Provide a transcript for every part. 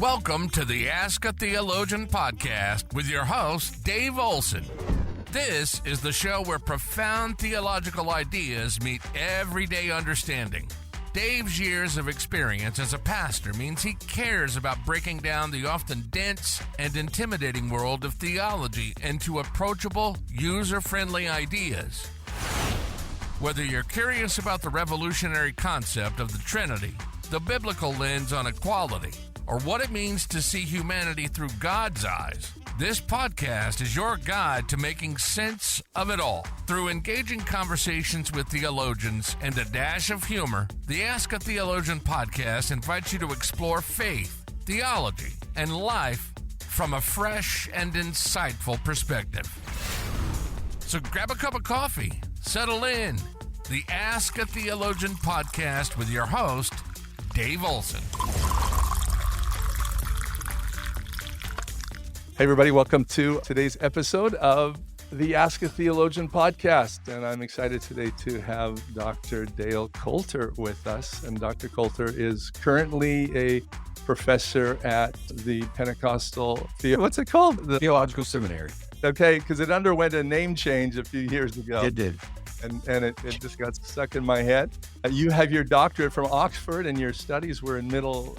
Welcome to the Ask a Theologian podcast with your host, Dave Olson. This is the show where profound theological ideas meet everyday understanding. Dave's years of experience as a pastor means he cares about breaking down the often dense and intimidating world of theology into approachable, user-friendly ideas. Whether you're curious about the revolutionary concept of the Trinity, the biblical lens on equality, or what it means to see humanity through God's eyes, this podcast is your guide to making sense of it all. Through engaging conversations with theologians and a dash of humor, the Ask a Theologian podcast invites you to explore faith, theology, and life from a fresh and insightful perspective. So grab a cup of coffee, settle in. The Ask a Theologian podcast with your host, Dave Olson. Hey everybody, welcome to today's episode of the Ask a Theologian podcast. And I'm excited today to have Dr. Dale Coulter with us. And Dr. Coulter is currently a professor at the Pentecostal, what's it called? The Theological Seminary. Okay, because it underwent a name change a few years ago. It did. And it just got stuck in my head. You have your doctorate from Oxford and your studies were in Middle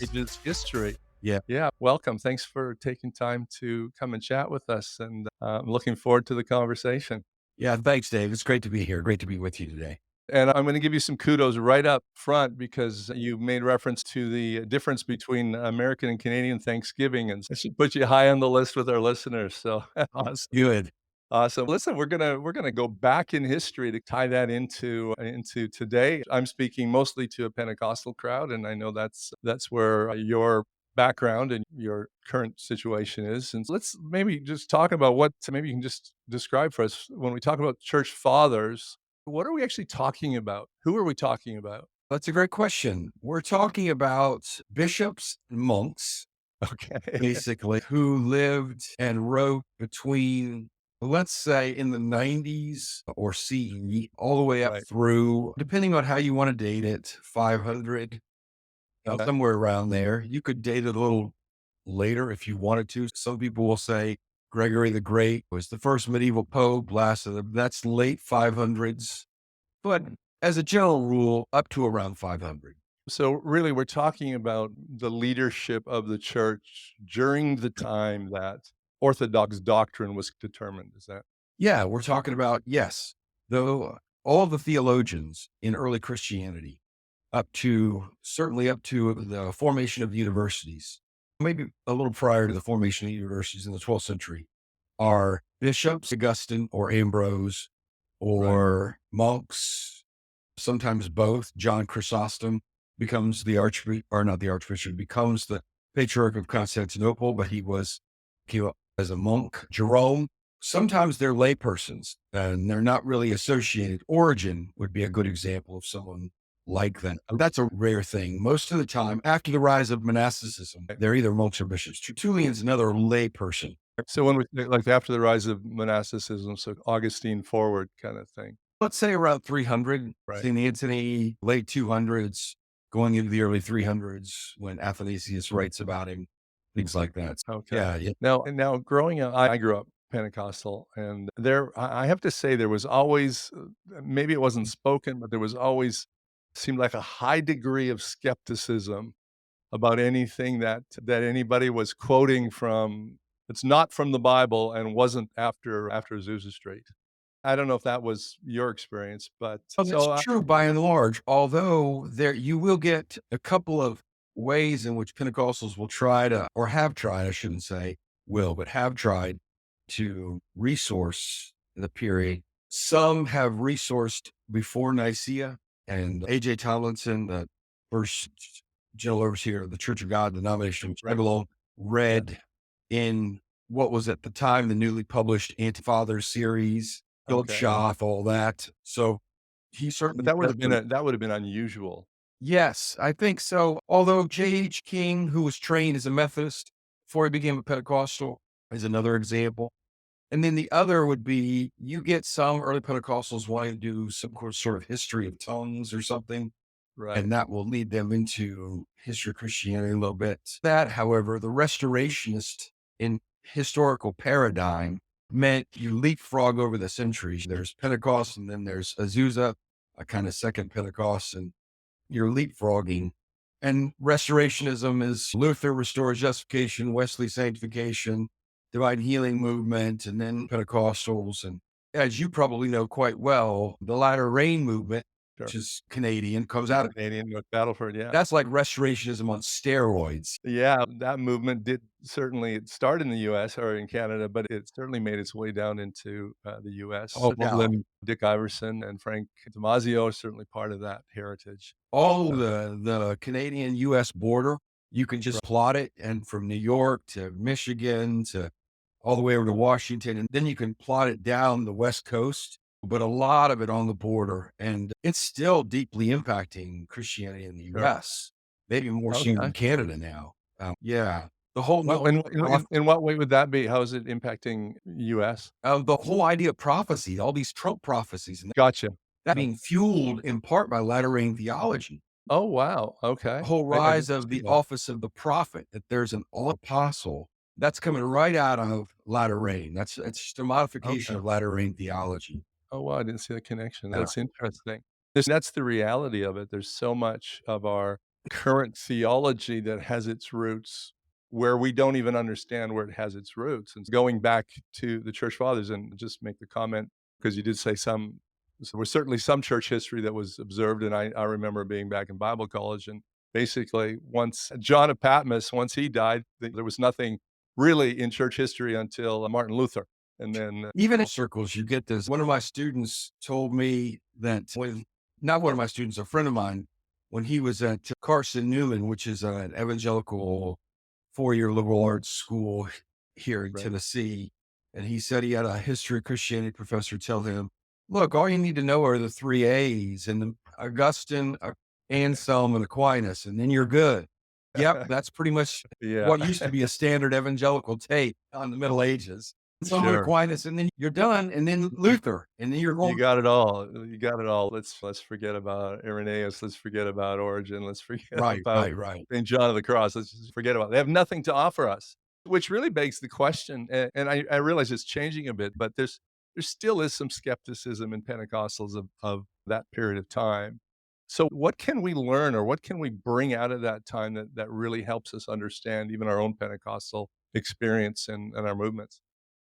Ages history. Yeah. Welcome. Thanks for taking time to come and chat with us. And I'm looking forward to the conversation. Yeah. Thanks, Dave. It's great to be here. Great to be with you today. And I'm going to give you some kudos right up front because you made reference to the difference between American and Canadian Thanksgiving. And I should put you high on the list with our listeners. So awesome. Good. Awesome. Listen, we're gonna go back in history to tie that into today. I'm speaking mostly to a Pentecostal crowd, and I know that's where your background and your current situation is. And let's maybe just talk about maybe you can just describe for us when we talk about church fathers, what are we actually talking about? Who are we talking about? That's a great question. We're talking about bishops and monks, Okay. basically, who lived and wrote between, let's say, in the 90s or CE, all the way up through, depending on how you want to date it, 500. Somewhere around there. You could date it a little later if you wanted to. Some people will say Gregory the Great was the first medieval pope, that's late 500s. But as a general rule, up to around 500. So really, we're talking about the leadership of the church during the time that Orthodox doctrine was determined. Is that? Yeah, we're talking about, yes, though all the theologians in early Christianity, certainly up to the formation of the universities, maybe a little prior to the formation of the universities in the 12th century, are bishops, Augustine or Ambrose, or monks, sometimes both. John Chrysostom becomes becomes the Patriarch of Constantinople, but he was as a monk. Jerome, sometimes they're laypersons and they're not really associated. Origen would be a good example of someone like that. That's a rare thing. Most of the time, after the rise of monasticism, they're either monks or bishops. Tertullian's another lay person. So when we like after the rise of monasticism, so Augustine forward kind of thing. Let's say around 300, St. Anthony, late 200s, going into the early 300s when Athanasius writes about him, things like that. Okay. Yeah. Now growing up, I grew up Pentecostal, and I have to say there was always, maybe it wasn't spoken, but there was always seemed like a high degree of skepticism about anything that anybody was quoting from. It's not from the Bible and wasn't after Azusa Street. I don't know if that was your experience, but that's true by and large. Although you will get a couple of ways in which Pentecostals will try to, or have tried, I shouldn't say will, but have tried to resource the period. Some have resourced before Nicaea. And A.J. Tomlinson, the first general overseer of the Church of God denomination, read in what was at the time the newly published Anti-Fathers series, Philip Schaff, all that. So he certainly. But that would have been unusual. Yes, I think so. Although J.H. King, who was trained as a Methodist before he became a Pentecostal, is another example. And then the other would be, you get some early Pentecostals wanting to do some sort of history of tongues or something. Right. And that will lead them into history of Christianity a little bit. That, however, the restorationist in historical paradigm meant you leapfrog over the centuries. There's Pentecost, and then there's Azusa, a kind of second Pentecost, and you're leapfrogging. And restorationism is Luther restores justification, Wesley sanctification, divine healing movement, and then Pentecostals. And as you probably know quite well, the latter rain movement, Sure. which is Canadian, comes out of Canadian with Battleford, yeah. that's like restorationism on steroids. Yeah, that movement did certainly start in the US or in Canada, but it certainly made its way down into the US. Oh, yeah. Dick Iverson and Frank Damasio are certainly part of that heritage. All the Canadian US border, you can just plot it, and from New York to Michigan to all the way over to Washington, and then you can plot it down the West Coast, but a lot of it on the border, and it's still deeply impacting Christianity in the Sure. US, maybe more so Okay. in Canada now. Yeah, the whole Well, in what way would that be? How is it impacting US? the whole idea of prophecy, all these Trump prophecies, and Gotcha. that being fueled in part by latter rain theology. Oh, wow. Okay. The whole I rise didn't of see the that. office of the prophet, that there's an apostle that's coming right out of latter rain. That's just a modification Okay. of latter rain theology. Oh, wow, I didn't see the connection. Yeah. That's interesting. That's the reality of it. There's so much of our current theology that has its roots where we don't even understand where it has its roots. And going back to the church fathers, and just make the comment, because you did say so there was certainly some church history that was observed. And I remember being back in Bible college, and basically once John of Patmos, once he died, there was nothing really in church history until Martin Luther. And then Even in circles, you get this. One of my students told me that not one of my students, a friend of mine, when he was at Carson Newman, which is an evangelical 4-year liberal arts school here in Right. Tennessee. And he said he had a history of Christianity professor tell him, look, all you need to know are the 3 A's and the Augustine, Anselm, and Aquinas, and then you're good. Yep, that's pretty much Yeah. what used to be a standard evangelical tape on the Middle Ages. Some Sure. Aquinas, and then you're done, and then Luther, and then you're You going. got it all. You got it all. Let's forget about Irenaeus. Let's forget about Origen. Let's forget Right, about right. St. John of the Cross. Let's just forget about it. They have nothing to offer us, which really begs the question. And I realize it's changing a bit, but there still is some skepticism in Pentecostals of that period of time. So what can we learn, or what can we bring out of that time that really helps us understand even our own Pentecostal experience and our movements?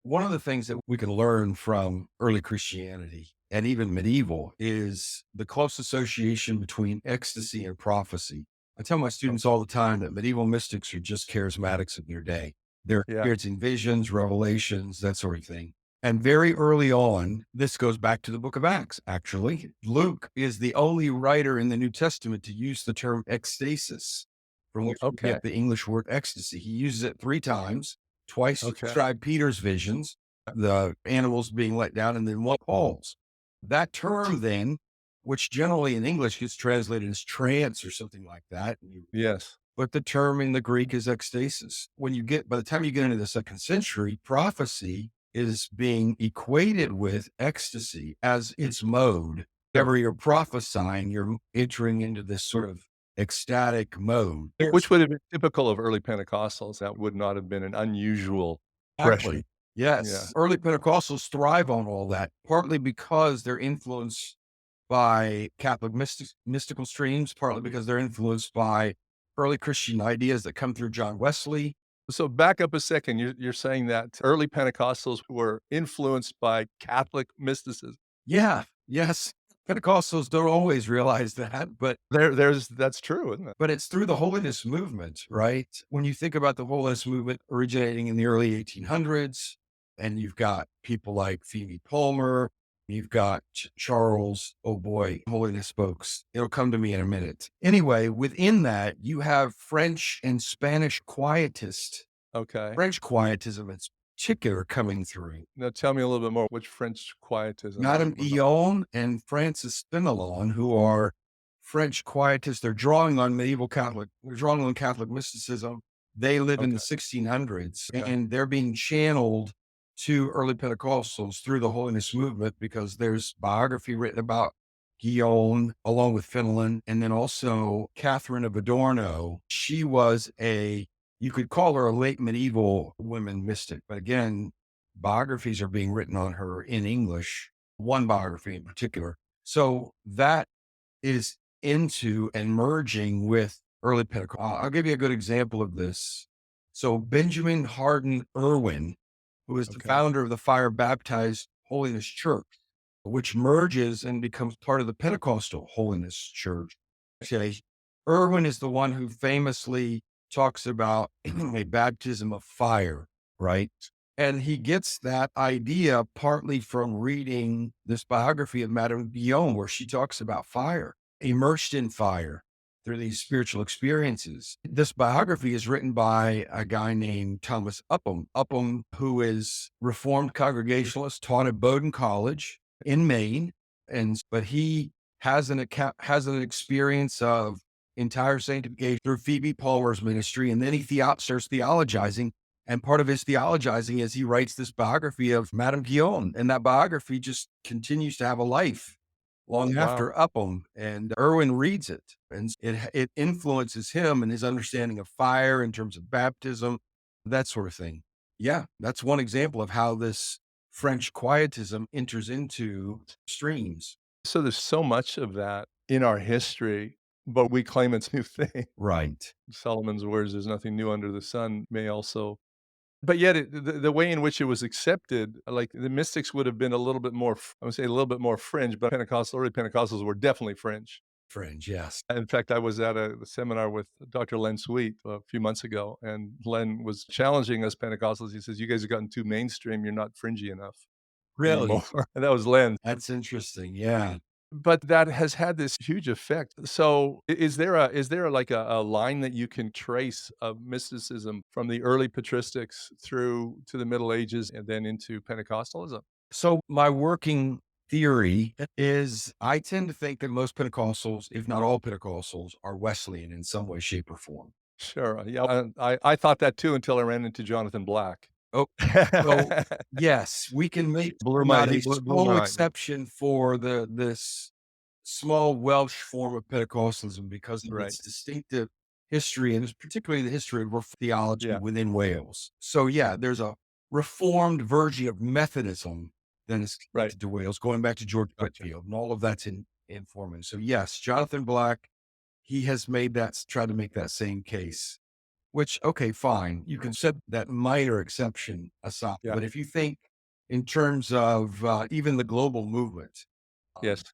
One of the things that we can learn from early Christianity and even medieval is the close association between ecstasy and prophecy. I tell my students all the time that medieval mystics are just charismatics of their day. They're Yeah. experiencing visions, revelations, that sort of thing. And very early on, this goes back to the book of Acts, actually. Luke is the only writer in the New Testament to use the term ecstasis, from which we Okay. get the English word ecstasy. He uses it 3 times, twice to Okay. describe Peter's visions, the animals being let down, and then one Paul's. That term then, which generally in English gets translated as trance or something like that, Yes. but the term in the Greek is ecstasis. By the time you get into the 2nd century, prophecy is being equated with ecstasy as its mode. Whenever you're prophesying, you're entering into this sort of ecstatic mode. Which would have been typical of early Pentecostals. That would not have been an unusual Exactly. expression. Yes. Yeah. Early Pentecostals thrive on all that, partly because they're influenced by Catholic mystical streams, partly because they're influenced by early Christian ideas that come through John Wesley. So back up a second. You're saying that early Pentecostals were influenced by Catholic mysticism. Yeah. Yes. Pentecostals don't always realize that, but That's true, isn't it? it's through the holiness movement, right? When you think about the holiness movement originating in the early 1800s, and you've got people like Phoebe Palmer, you've got Charles, oh boy, holiness folks. It'll come to me in a minute. Anyway, within that, you have French and Spanish quietists, Okay. French quietism in particular coming through. Now tell me a little bit more. Which French quietism? Madame Guyon and Francis Fenelon, who are French quietists, they're drawing on Catholic mysticism. They live in the 1600s, Okay. and they're being channeled to early Pentecostals through the holiness movement, because there's biography written about Guillaume, along with Fenelon, and then also Catherine of Adorno. She was you could call her a late medieval women mystic, but again, biographies are being written on her in English, one biography in particular. So that is into and merging with early Pentecost. I'll give you a good example of this. So Benjamin Hardin Irwin, who is the Okay. founder of the Fire Baptized Holiness Church, which merges and becomes part of the Pentecostal Holiness Church. Okay. Irwin is the one who famously talks about a baptism of fire, right? And he gets that idea partly from reading this biography of Madame Guyon, where she talks about fire, immersed in fire through these spiritual experiences. This biography is written by a guy named Thomas Upham. Upham, who is Reformed Congregationalist, taught at Bowdoin College in Maine, but he has an experience of entire sanctification through Phoebe Palmer's ministry, and then he starts theologizing. And part of his theologizing is he writes this biography of Madame Guyon, and that biography just continues to have a life long after Upham. And Irwin reads it, and it influences him and his understanding of fire in terms of baptism, that sort of thing. Yeah, that's one example of how this French quietism enters into streams. So there's so much of that in our history, but we claim it's new thing. Right. Solomon's words, "There's nothing new under the sun," may also, but yet the way in which it was accepted, like the mystics would have been a little bit more, I would say a little bit more fringe, but early Pentecostals were definitely fringe. Fringe, yes. In fact, I was at a seminar with Dr. Len Sweet a few months ago, and Len was challenging us Pentecostals. He says, "You guys have gotten too mainstream. You're not fringy enough Really? anymore." And that was Len. That's interesting. Yeah. But that has had this huge effect. So is there like a line that you can trace of mysticism from the early patristics through to the Middle Ages and then into Pentecostalism? So my working theory is I tend to think that most Pentecostals, if not all Pentecostals, are Wesleyan in some way, shape, or form. Sure, yeah, I thought that too until I ran into Jonathan Black. Oh, so yes, we can make Blew not my a blew small my exception for this small Welsh form of Pentecostalism because of Right. its distinctive history, and it's particularly the history of theology Yeah. within Wales. So yeah, there's a reformed version of Methodism that is Right. connected to Wales, going back to George Gotcha. Whitefield, and all of that's in Foreman. So yes, Jonathan Black, he has tried to make that same case. Which, okay, fine. You can set that minor exception aside. Yeah. But if you think in terms of even the global movement, Yes.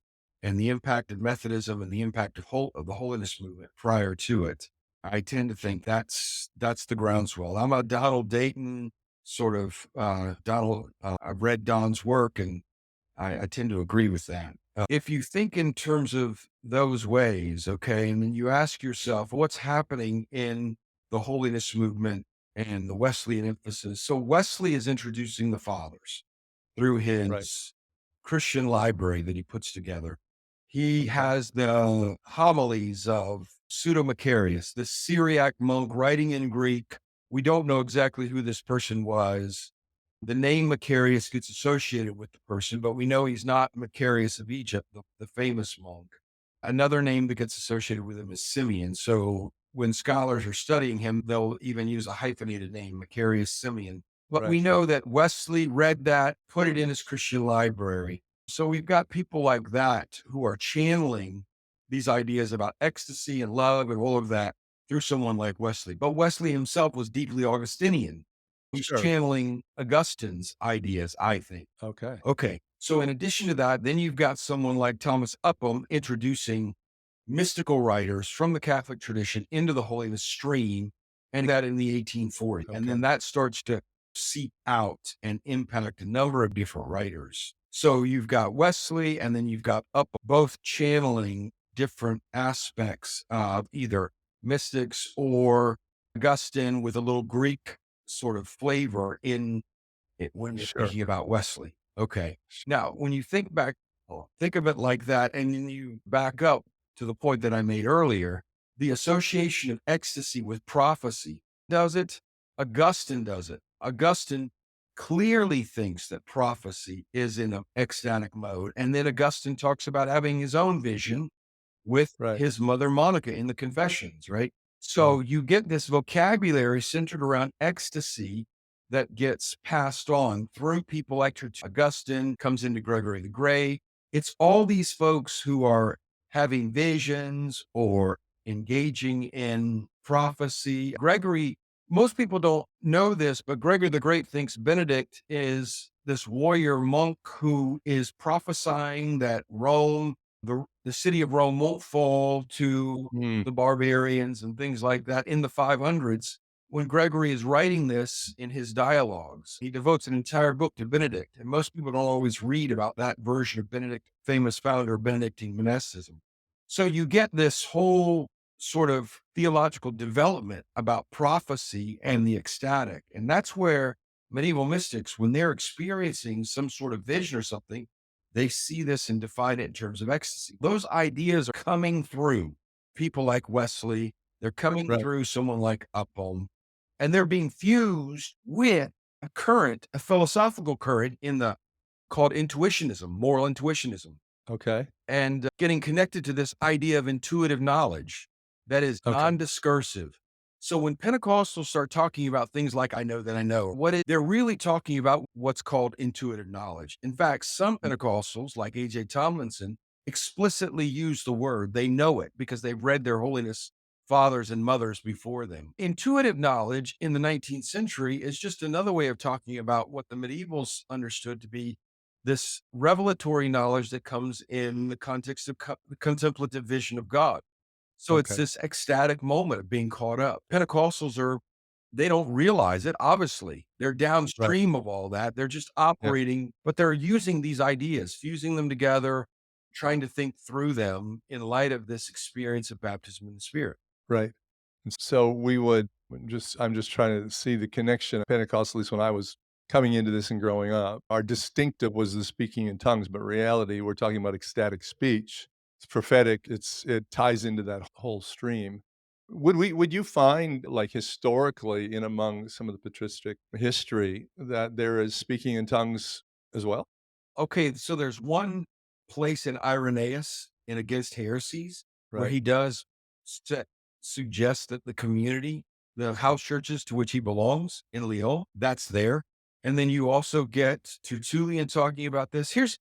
and the impact of Methodism and the impact of the holiness movement prior to it, I tend to think that's the groundswell. I'm a Donald Dayton sort of Donald. I've read Don's work, and I tend to agree with that. If you think in terms of those ways, okay, and then you ask yourself, what's happening in the holiness movement and the Wesleyan emphasis? So Wesley is introducing the fathers through his Right. Christian library that he puts together. He has the homilies of Pseudo Macarius, the Syriac monk writing in Greek. We don't know exactly who this person was. The name Macarius gets associated with the person, but we know he's not Macarius of Egypt, the famous monk. Another name that gets associated with him is Simeon. So when scholars are studying him, they'll even use a hyphenated name, Macarius Simeon. But we Right. know that Wesley read that, put it in his Christian library. So we've got people like that who are channeling these ideas about ecstasy and love and all of that through someone like Wesley. But Wesley himself was deeply Augustinian. He's Sure. channeling Augustine's ideas, I think. Okay. Okay. So in addition to that, then you've got someone like Thomas Upham introducing mystical writers from the Catholic tradition into the holiness stream, and that in the 1840s. And then that starts to seep out and impact a number of different writers. So you've got Wesley, and then you've got Upham, both channeling different aspects of either mystics or Augustine with a little Greek sort of flavor in it when you're Sure. thinking about Wesley. Okay. Now, when you think back, think of it like that, and then you back up to the point that I made earlier, the association of ecstasy with prophecy does it. Augustine does it. Augustine clearly thinks that prophecy is in an ecstatic mode. And then Augustine talks about having his own vision with Right. his mother Monica in the Confessions, right? Uh-huh. So you get this vocabulary centered around ecstasy that gets passed on through people like Augustine, comes into Gregory the Great. It's all these folks who are having visions or engaging in prophecy. Gregory, most people don't know this, but Gregory the Great thinks Benedict is this warrior monk who is prophesying that the city of Rome won't fall to Mm, the barbarians and things like that in the 500s. When Gregory is writing this in his dialogues, he devotes an entire book to Benedict. And most people don't always read about that version of Benedict, famous founder of Benedictine monasticism. So you get this whole sort of theological development about prophecy and the ecstatic. And that's where medieval mystics, when they're experiencing some sort of vision or something, they see this and define it in terms of ecstasy. Those ideas are coming through people like Wesley. They're coming right. through someone like Upham, and they're being fused with a current, a philosophical current called intuitionism, moral intuitionism, Okay. and getting connected to this idea of intuitive knowledge that is Okay. non-discursive. So when Pentecostals start talking about things like I know that I know, they're really talking about what's called intuitive knowledge. In fact, some Mm, Pentecostals like A.J. Tomlinson explicitly use the word. They know it because they've read their holiness fathers and mothers before them. Intuitive knowledge in the 19th century is just another way of talking about what the medievals understood to be this revelatory knowledge that comes in the context of the contemplative vision of God. So it's okay. this ecstatic moment of being caught up. They don't realize it, obviously. They're Right. downstream of all that. They're just Yeah. operating, but they're using these ideas, fusing them together, trying to think through them in light of this experience of baptism in the Spirit. Right. And so we would I'm just trying to see the connection. Pentecostal, at least when I was coming into this and growing up, our distinctive was the speaking in tongues, but reality, we're talking about ecstatic speech. It's prophetic. It ties into that whole stream. Would you find, like, historically in among some of the patristic history that there is speaking in tongues as well? Okay, so there's one place in Irenaeus in Against Heresies where Right. he does su- suggest that the community, the house churches to which he belongs in Lyon, that's there. And then you also get Tertullian talking about this. Here's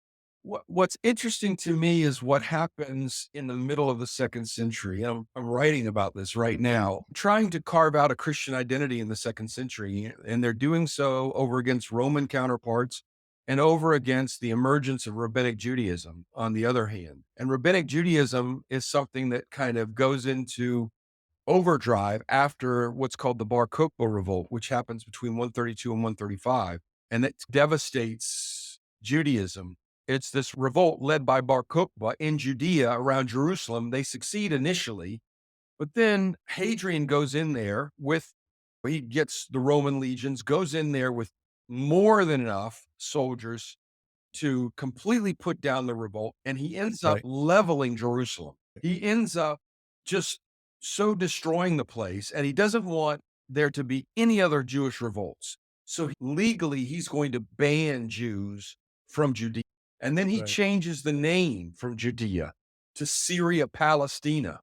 what's interesting to me is what happens in the middle of the second century. I'm writing about this right now, trying to carve out a Christian identity in the second century. And they're doing so over against Roman counterparts and over against the emergence of Rabbinic Judaism on the other hand. And Rabbinic Judaism is something that kind of goes into overdrive after what's called the Bar Kokhba revolt, which happens between 132 and 135, and it devastates Judaism. It's this revolt led by Bar Kokhba in Judea around Jerusalem. They succeed initially, but then Hadrian goes in there he gets the Roman legions, goes in there with more than enough soldiers to completely put down the revolt. And he ends up Right. leveling Jerusalem. He ends up just so destroying the place. And he doesn't want there to be any other Jewish revolts. So legally, he's going to ban Jews from Judea. And then he Right. changes the name from Judea to Syria Palestina.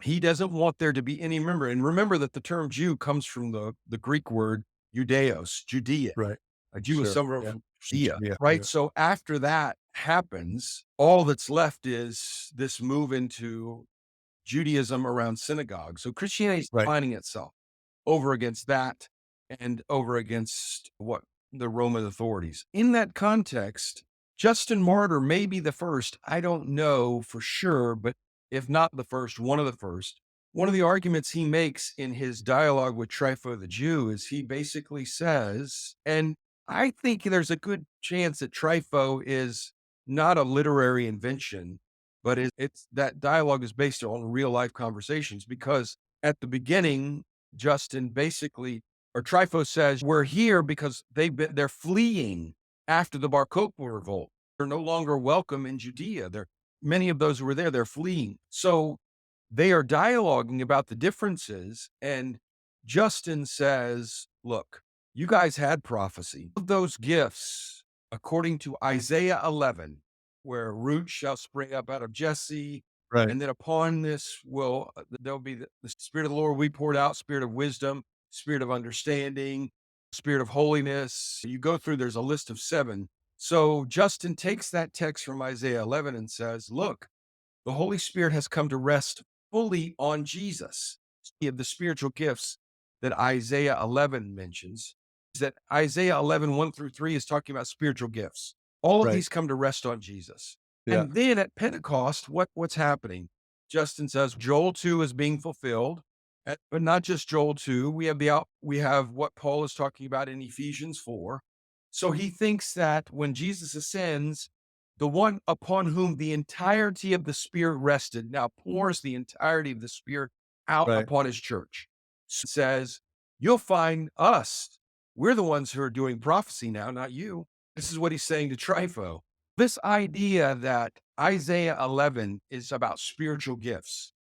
He doesn't want there to be any member. And remember that the term Jew comes from the Greek word Judeos, Judea. Right. A Jew is Sure. someone Yeah. from Judea, Yeah. right? Yeah. So after that happens, all that's left is this move into Judaism around synagogues. So Christianity is Right. defining itself over against that and over against what the Roman authorities. In that context, Justin Martyr may be the first. I don't know for sure, but if not the first, one of the first. One of the arguments he makes in his dialogue with Trypho the Jew is he basically says, and I think there's a good chance that Trypho is not a literary invention, but it's that dialogue is based on real life conversations because at the beginning, Justin basically, or Trypho says, we're here because they're fleeing after the Bar Kokhba revolt. They're no longer welcome in Judea. Many of those who were there, they're fleeing. So they are dialoguing about the differences. And Justin says, look, you guys had prophecy. Of those gifts, according to Isaiah 11, where roots shall spring up out of Jesse, Right. and then upon this there'll be the Spirit of the Lord we poured out, Spirit of wisdom, Spirit of understanding, Spirit of holiness. You go through, there's a list of 7. So Justin takes that text from Isaiah 11 and says, look, the Holy Spirit has come to rest fully on Jesus. Of the spiritual gifts that Isaiah 11 mentions, is that Isaiah 11, 1 through 3 is talking about spiritual gifts. All of Right. these come to rest on Jesus. Yeah. And then at Pentecost, what's happening? Justin says Joel 2 is being fulfilled, but not just Joel 2. We have what Paul is talking about in Ephesians 4. So he thinks that when Jesus ascends, the one upon whom the entirety of the Spirit rested now pours the entirety of the Spirit out Right. upon his church. Says, you'll find us. We're the ones who are doing prophecy now, not you. This is what he's saying to Trypho. This idea that Isaiah 11 is about spiritual gifts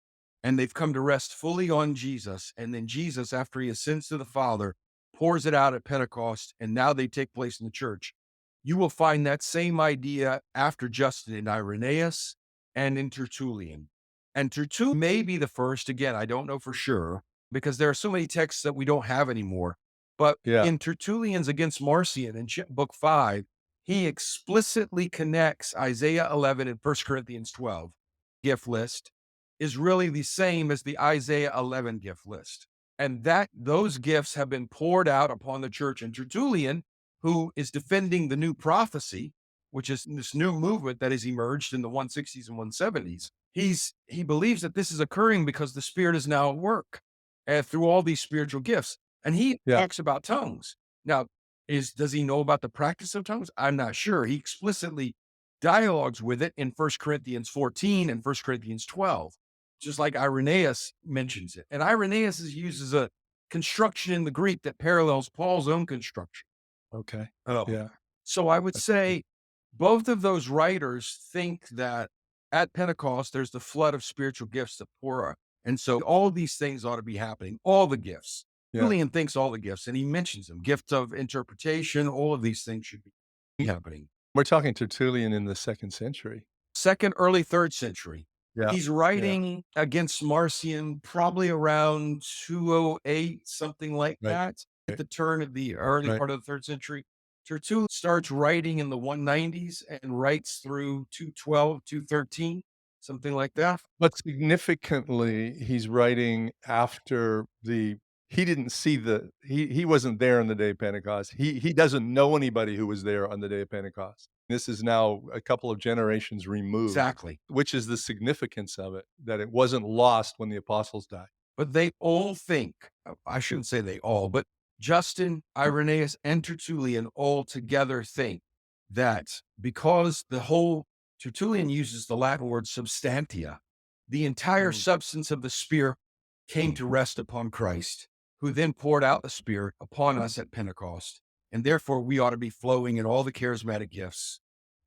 and they've come to rest fully on Jesus. And then Jesus, after he ascends to the Father, pours it out at Pentecost, and now they take place in the church. You will find that same idea after Justin in Irenaeus and in Tertullian. And Tertullian may be the first, again, I don't know for sure, because there are so many texts that we don't have anymore. But Yeah. in Tertullian's Against Marcion in book 5, he explicitly connects Isaiah 11 and 1 Corinthians 12 gift list is really the same as the Isaiah 11 gift list. And that those gifts have been poured out upon the church. And Tertullian, who is defending the new prophecy, which is this new movement that has emerged in the 160s and 170s, he believes that this is occurring because the Spirit is now at work through all these spiritual gifts. And he Yeah. talks about tongues. Now, does he know about the practice of tongues? I'm not sure. He explicitly dialogues with it in 1 Corinthians 14 and 1 Corinthians 12, just like Irenaeus mentions it. And Irenaeus uses a construction in the Greek that parallels Paul's own construction. Okay. Oh, Yeah. so I would say both of those writers think that at Pentecost, there's the flood of spiritual gifts that pour out. And so all these things ought to be happening, all the gifts. Yeah. Julian thinks all the gifts, and he mentions them. Gift of interpretation, all of these things should be happening. We're talking Tertullian in the 2nd century. Second, early 3rd century. Yeah. He's writing Against Marcion probably around 208, something like Right. that, at the turn of the early Right. part of the 3rd century. Tertullian starts writing in the 190s and writes through 212, 213, something like that. But significantly, he's writing after he didn't see he wasn't there on the day of Pentecost. He doesn't know anybody who was there on the day of Pentecost. This is now a couple of generations removed. Exactly. Which is the significance of it, that it wasn't lost when the apostles died. But they all think, I shouldn't say they all, but Justin, Irenaeus, and Tertullian all together think that because Tertullian uses the Latin word substantia, the entire substance of the Spirit came to rest upon Christ, who then poured out the Spirit upon us at Pentecost. And therefore, we ought to be flowing in all the charismatic gifts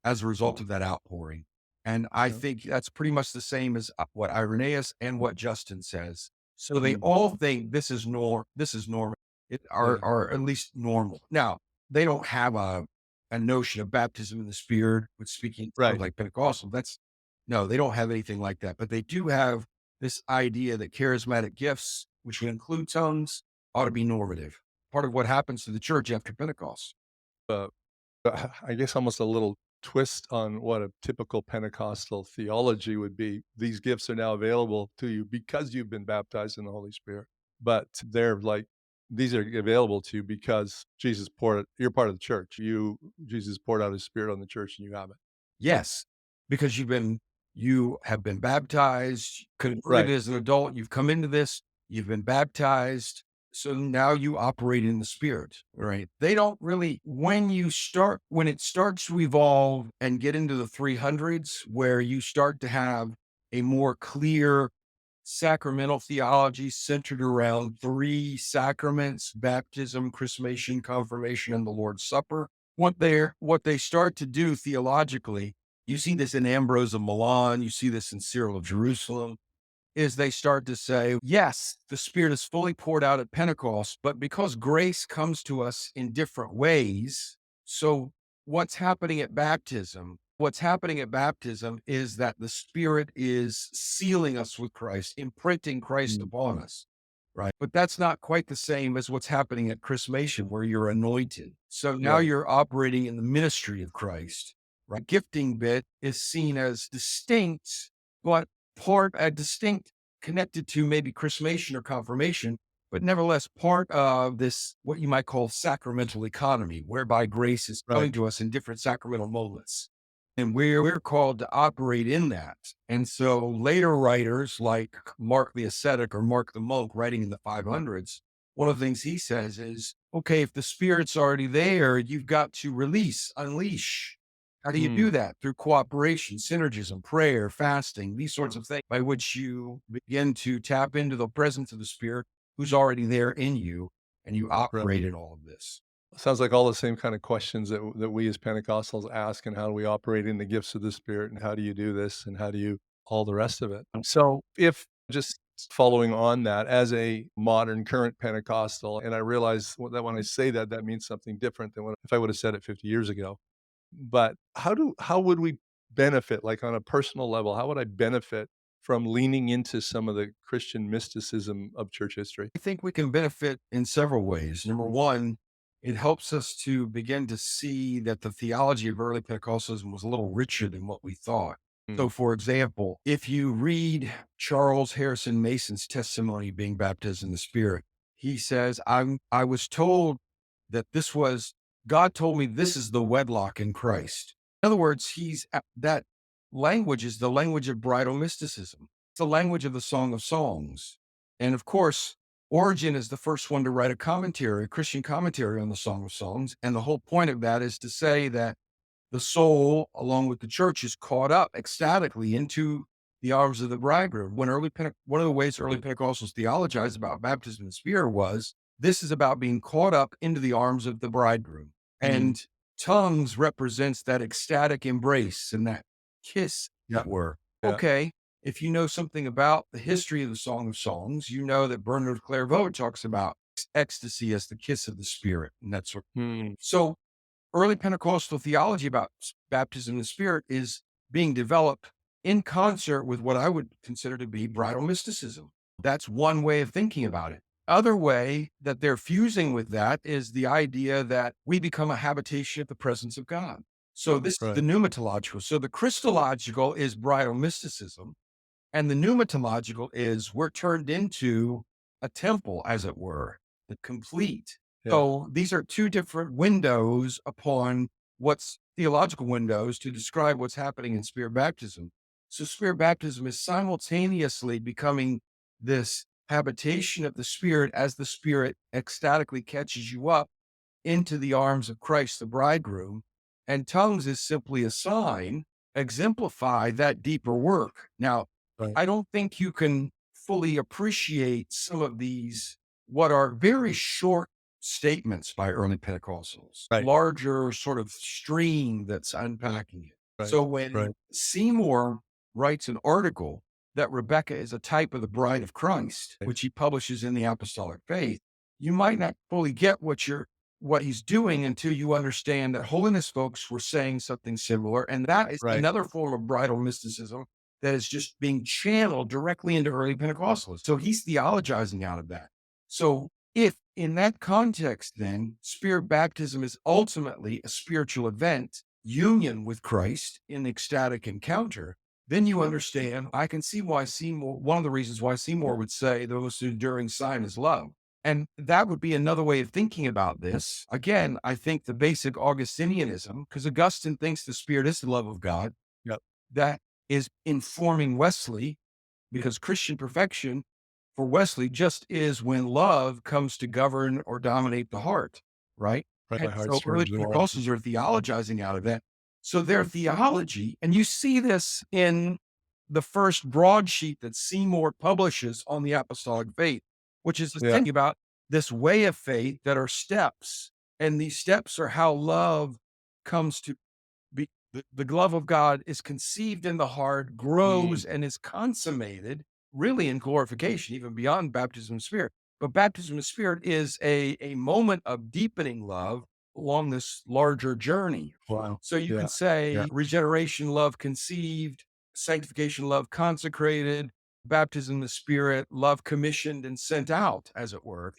as a result of that outpouring. And I think that's pretty much the same as what Irenaeus and what Justin says. So they all think this is normal, or at least normal. Now, they don't have a notion of baptism in the Spirit with speaking Right. like Pentecostal. No, they don't have anything like that. But they do have this idea that charismatic gifts, which would include tongues, ought to be normative. Part of what happens to the church after Pentecost. I guess almost a little twist on what a typical Pentecostal theology would be. These gifts are now available to you because you've been baptized in the Holy Spirit. But they're like, these are available to you because you're part of the church. Jesus poured out his Spirit on the church and you have it. Yes, because you have been baptized, converted Right. as an adult. You've come into this, you've been baptized. So now you operate in the Spirit, right? They don't really, when it starts to evolve and get into the 300s, where you start to have a more clear sacramental theology centered around 3 sacraments: baptism, chrismation, confirmation, and the Lord's Supper. What they start to do theologically, you see this in Ambrose of Milan, you see this in Cyril of Jerusalem, is they start to say, yes, the Spirit is fully poured out at Pentecost, but because grace comes to us in different ways, so what's happening at baptism? What's happening at baptism is that the Spirit is sealing us with Christ, imprinting Christ Mm. upon us, right? But that's not quite the same as what's happening at chrismation, where you're anointed. So now Right. you're operating in the ministry of Christ, right? Gifting bit is seen as distinct, but distinct, connected to maybe chrismation or confirmation, but nevertheless part of this, what you might call sacramental economy, whereby grace is Right. coming to us in different sacramental moments. And we're called to operate in that. And so later writers like Mark the Ascetic or Mark the Monk, writing in the 500s, one of the things he says is, okay, if the Spirit's already there, you've got to release, unleash. How do you do that? Through cooperation, synergism, prayer, fasting, these sorts of things, by which you begin to tap into the presence of the Spirit who's already there in you, and you Right. operate in all of this. Sounds like all the same kind of questions that we as Pentecostals ask, and how do we operate in the gifts of the Spirit, and how do you do this, and how do you all the rest of it. So if just following on that, as a modern current Pentecostal, and I realize that when I say that, that means something different than if I would have said it 50 years ago. But how would we benefit, like on a personal level, how would I benefit from leaning into some of the Christian mysticism of church history? I think we can benefit in several ways. Number one, it helps us to begin to see that the theology of early Pentecostalism was a little richer than what we thought. So, Mm. for example, if you read Charles Harrison Mason's testimony being baptized in the Spirit, he says, I was told that God told me this is the wedlock in Christ. In other words, that language is the language of bridal mysticism. It's the language of the Song of Songs. And of course, Origen is the first one to write a Christian commentary on the Song of Songs. And the whole point of that is to say that the soul, along with the church, is caught up ecstatically into the arms of the bridegroom. One of the ways early Pentecostals theologized about baptism in the Spirit was this is about being caught up into the arms of the bridegroom. And tongues represents that ecstatic embrace and that kiss, that were. Yeah. Okay, if you know something about the history of the Song of Songs, you know that Bernard of Clairvaux talks about ecstasy as the kiss of the Spirit and that sort of. Mm. So early Pentecostal theology about baptism in the Spirit is being developed in concert with what I would consider to be bridal mysticism. That's one way of thinking about it. Other way that they're fusing with that is the idea that we become a habitation of the presence of God. So this is the pneumatological. So the Christological is bridal mysticism, and the pneumatological is we're turned into a temple, as it were, the complete. Yeah. So these are two different windows upon what's theological windows to describe what's happening in spirit baptism. So spirit baptism is simultaneously becoming this habitation of the Spirit as the Spirit ecstatically catches you up into the arms of Christ, the bridegroom. And tongues is simply a sign, exemplify that deeper work. Now, Right. I don't think you can fully appreciate some of these, what are very short statements by early Pentecostals, Right. larger sort of stream that's unpacking it. Right. So when Seymour writes an article that Rebecca is a type of the bride of Christ, which he publishes in the Apostolic Faith, you might not fully get what he's doing until you understand that holiness folks were saying something similar. And that is another form of bridal mysticism that is just being channeled directly into early Pentecostalism. So he's theologizing out of that. So if in that context, then spirit baptism is ultimately a spiritual event, union with Christ in ecstatic encounter, then you understand, I can see why Seymour, one of the reasons why Seymour would say the most enduring sign is love. And that would be another way of thinking about this. Again, I think the basic Augustinianism, because Augustine thinks the Spirit is the love of God, that is informing Wesley, because Christian perfection for Wesley just is when love comes to govern or dominate the heart, right? And so early Pentecostals are theologizing out of that. So their theology, and you see this in the first broadsheet that Seymour publishes on the Apostolic Faith, which is thinking about this way of faith that are steps. And these steps are how love comes to be. The love of God is conceived in the heart, grows, and is consummated really in glorification, even beyond baptism of spirit. But baptism of spirit is a moment of deepening love along this larger journey. Wow. So you Yeah. could say Yeah. regeneration, love conceived, sanctification, love consecrated, baptism of the spirit, love commissioned and sent out, as it were,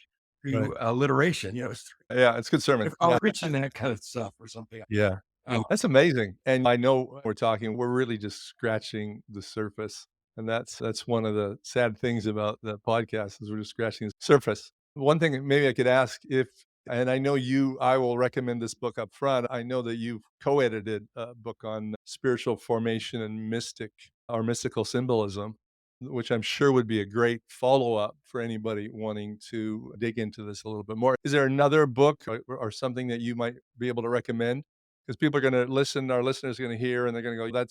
Right. through alliteration. Yeah. It's a good sermon. If I Yeah. were preaching that kind of stuff or something. Yeah. Um, That's amazing. And I know we're really just scratching the surface. And that's one of the sad things about the podcast is we're just scratching the surface. One thing that maybe I could ask if, and I know I will recommend this book up front. I know that you've co-edited a book on spiritual formation and mystical symbolism, which I'm sure would be a great follow-up for anybody wanting to dig into this a little bit more. Is there another book or something that you might be able to recommend? Because people are going to listen, our listeners are going to hear, and they're going to go,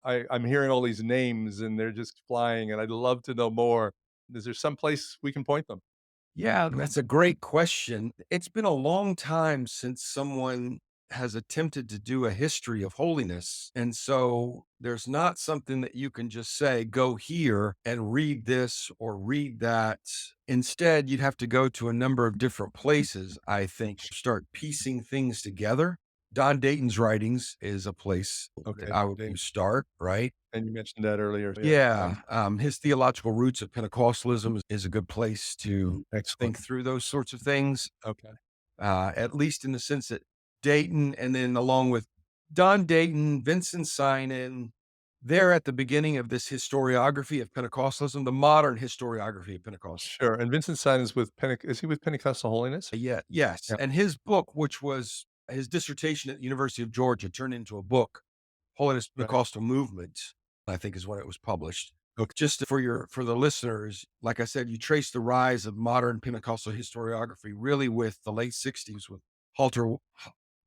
I'm hearing all these names and they're just flying, and I'd love to know more. Is there some place we can point them? Yeah, that's a great question. It's been a long time since someone has attempted to do a history of holiness. And so there's not something that you can just say, go here and read this or read that. Instead, you'd have to go to a number of different places, I think, start piecing things together. Don Dayton's writings is a place Okay. that I would start, right? And you mentioned that earlier. Yeah. His Theological Roots of Pentecostalism is a good place to Excellent. think through those sorts of things, Okay. at least in the sense that Dayton, and then along with Don Dayton, Vincent Synan, they're at the beginning of this historiography of Pentecostalism, the modern historiography of Pentecostalism. Sure. And Vincent Stein is is he with Pentecostal Holiness? Yeah, yes. Yeah. And his book, which was his dissertation at the University of Georgia, turned into a book, Holiness Right. Pentecostal Movement, I think is when it was published. Okay. Just for the listeners, like I said, you trace the rise of modern Pentecostal historiography really with the late 60s with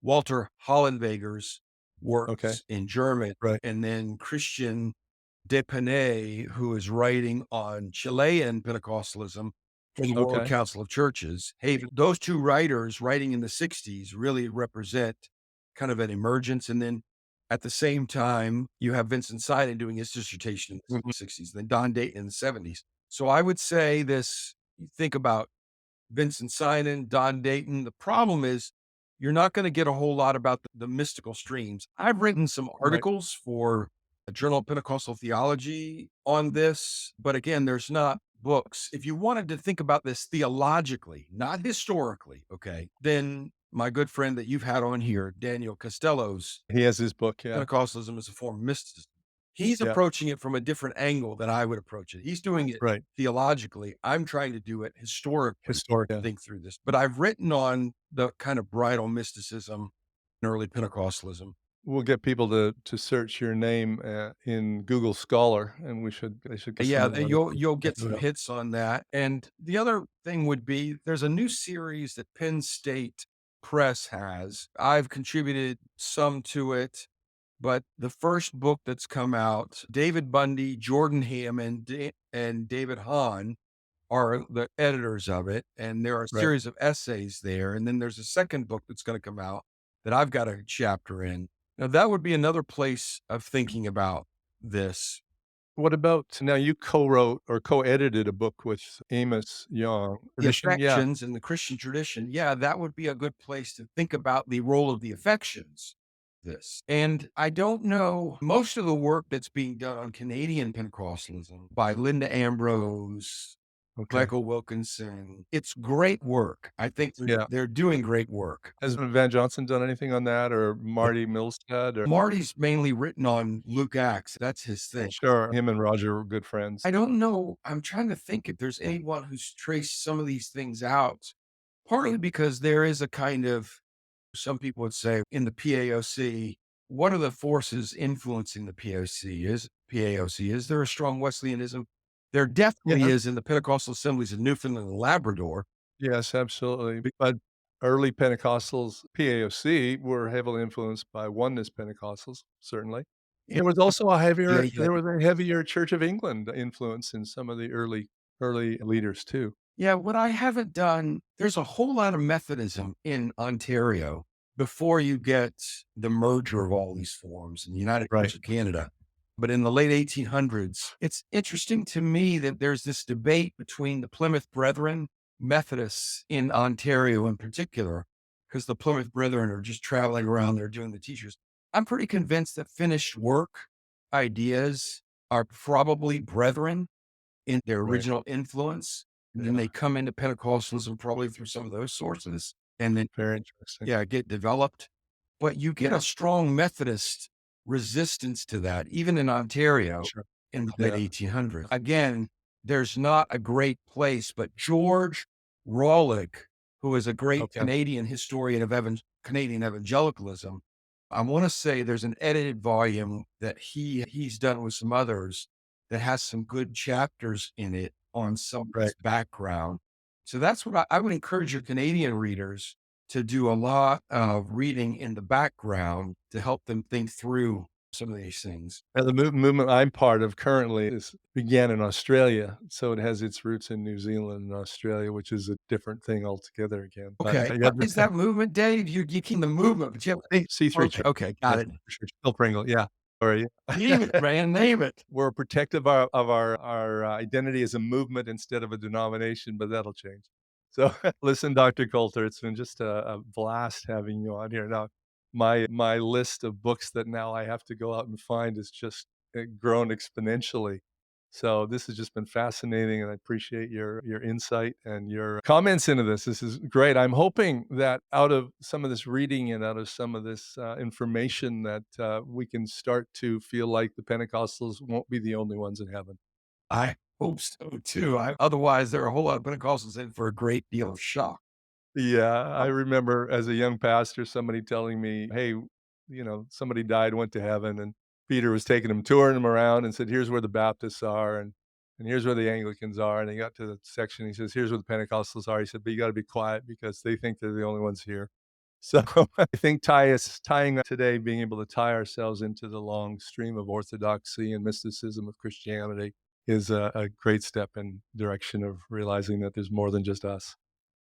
Walter Hollenweger's works Okay. in German, Right. and then Christian Depenay, who is writing on Chilean Pentecostalism for the World Okay. Council of Churches. Hey, those two writers writing in the 60s really represent kind of an emergence. And then at the same time, you have Vincent Synan doing his dissertation in the 60s, then Don Dayton in the 70s. So I would say you think about Vincent Synan, Don Dayton. The problem is you're not going to get a whole lot about the mystical streams. I've written some articles for a Journal of Pentecostal Theology on this, but again, there's not books. If you wanted to think about this theologically, not historically, okay, then my good friend that you've had on here, Daniel Costello's He has his book. Yeah. Pentecostalism as a Form of Mysticism. He's Yeah. approaching it from a different angle than I would approach it. He's doing it Right. theologically. I'm trying to do it historically. Historic. Yeah. Think through this. But I've written on the kind of bridal mysticism in early Pentecostalism. We'll get people to search your name in Google Scholar, and they should get Yeah, some more. you'll get some Yeah. hits on that. And the other thing would be there's a new series that Penn State Press has. I've contributed some to it, but the first book that's come out, David Bundy, Jordan Hammond, and David Hahn are the editors of it. And there are a Right. series of essays there. And then there's a second book that's going to come out that I've got a chapter in. Now, that would be another place of thinking about this. What about now? You co-wrote or co-edited a book with Amos Young. The Tradition? Yeah. affections in the Christian tradition. Yeah, that would be a good place to think about the role of the affections. And I don't know, most of the work that's being done on Canadian Pentecostalism by Linda Ambrose, Okay. Michael Wilkinson, it's great work. I think they're doing great work. Has Van Johnson done anything on that, or Marty Milstead? Or Marty's mainly written on Luke Acts. That's his thing. sure, him and Roger were good friends. I don't know. I'm trying to think if there's anyone who's traced some of these things out, partly because there is a kind of, some people would say in the PAOC, what are the forces influencing the PAOC? Is there a strong Wesleyanism? There definitely is in the Pentecostal assemblies in Newfoundland and Labrador. Yes, absolutely. But early Pentecostals, PAOC, were heavily influenced by Oneness Pentecostals, certainly. There was also there was a heavier Church of England influence in some of the early leaders too. Yeah, what I haven't done, there's a whole lot of Methodism in Ontario before you get the merger of all these forms in the United States of Canada. But in the late 1800s, it's interesting to me that there's this debate between the Plymouth Brethren, Methodists in Ontario in particular, because the Plymouth Brethren are just traveling around there doing the teachers. I'm pretty convinced that finished work ideas are probably Brethren in their Right. original influence. And then they come into Pentecostalism probably through some of those sources and then, Very interesting. get developed. But you get a strong Methodist resistance to that, even in Ontario Sure. in the late Yeah. 1800s. Again, there's not a great place, but George Rawlick, who is a great Okay. Canadian historian of Canadian evangelicalism, I want to say there's an edited volume that he's done with some others that has some good chapters in it on some of Right. this background. So that's what I would encourage your Canadian readers to do a lot of reading in the background to help them think through some of these things. And the movement I'm part of currently began in Australia, so it has its roots in New Zealand and Australia, which is a different thing altogether again. But Okay. yeah, What is that movement, Dave? You're geeking the movement, but you have C3 okay, okay, got it. for sure. Still Pringle, yeah. How are you? Name it, man, name it. We're protective of our identity as a movement instead of a denomination, but that'll change. So, listen, Dr. Coulter, it's been just a blast having you on here. Now, my list of books that now I have to go out and find is just grown exponentially. So this has just been fascinating, and I appreciate your insight and your comments into this. This is great. I'm hoping that out of some of this reading and out of some of this information that we can start to feel like the Pentecostals won't be the only ones in heaven. I hope so too. Otherwise, there are a whole lot of Pentecostals in for a great deal of shock. Yeah, I remember as a young pastor, somebody telling me, "Hey, somebody died, went to heaven," and Peter was taking him, touring him around, and said, "Here's where the Baptists are, and here's where the Anglicans are." And he got to the section, he says, "Here's where the Pentecostals are." He said, "But you got to be quiet because they think they're the only ones here." So I think tying today, being able to tie ourselves into the long stream of orthodoxy and mysticism of Christianity is a great step in direction of realizing that there's more than just us.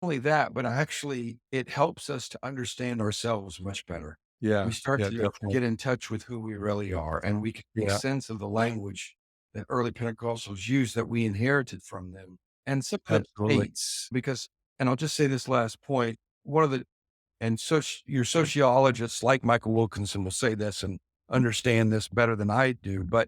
Only that, but actually it helps us to understand ourselves much better. We Yeah, start yeah, to definitely. get in touch with who we really are, and we can make Yeah, sense of the language that early Pentecostals used that we inherited from them. And some of it absolutely. dates because, and I'll just say this last point, one of the, and your sociologists like Michael Wilkinson will say this and understand this better than I do, but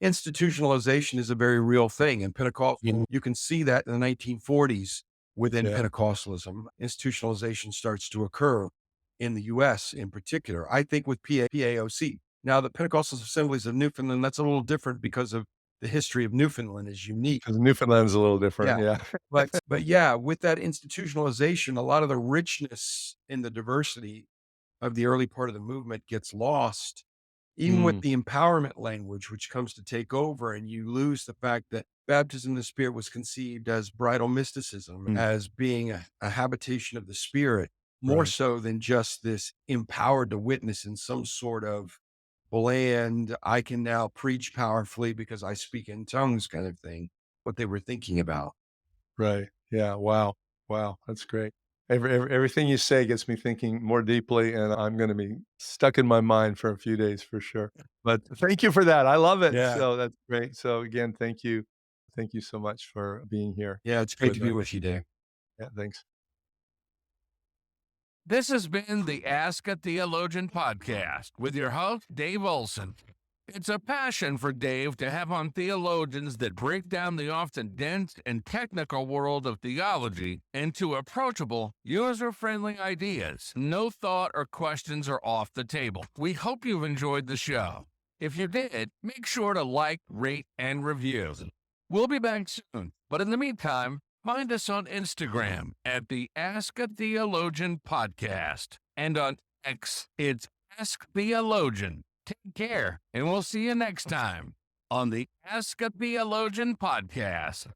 institutionalization is a very real thing. And Pentecostal, you can see that in the 1940s within Yeah, Pentecostalism, institutionalization starts to occur in the US in particular. I think with PAOC. Now, the Pentecostal Assemblies of Newfoundland, that's a little different because of the history of Newfoundland is unique. because Newfoundland's a little different, Yeah. yeah. But yeah, with that institutionalization, a lot of the richness in the diversity of the early part of the movement gets lost, even with Mm, the empowerment language, which comes to take over, and you lose the fact that baptism in the Spirit was conceived as bridal mysticism, mm, as being a habitation of the Spirit, more right, so than just this empowered to witness in some sort of bland, I can now preach powerfully because I speak in tongues kind of thing, what they were thinking about. right. Yeah, wow, wow, that's great. Everything you say gets me thinking more deeply, and I'm gonna be stuck in my mind for a few days for sure. But thank you for that, I love it. Yeah. So that's great. So again, thank you. Thank you so much for being here Yeah. It's great with to be us. with you, Dave. Yeah, thanks. This has been the Ask a Theologian podcast with your host, Dave Olson. It's a passion for Dave to have on theologians that break down the often dense and technical world of theology into approachable, user-friendly ideas. No thought or questions are off the table. We hope you've enjoyed the show. If you did, make sure to like, rate, and review. We'll be back soon, but in the meantime, find us on Instagram at the Ask a Theologian podcast, and on X, it's Ask Theologian. Take care, and we'll see you next time on the Ask a Theologian podcast.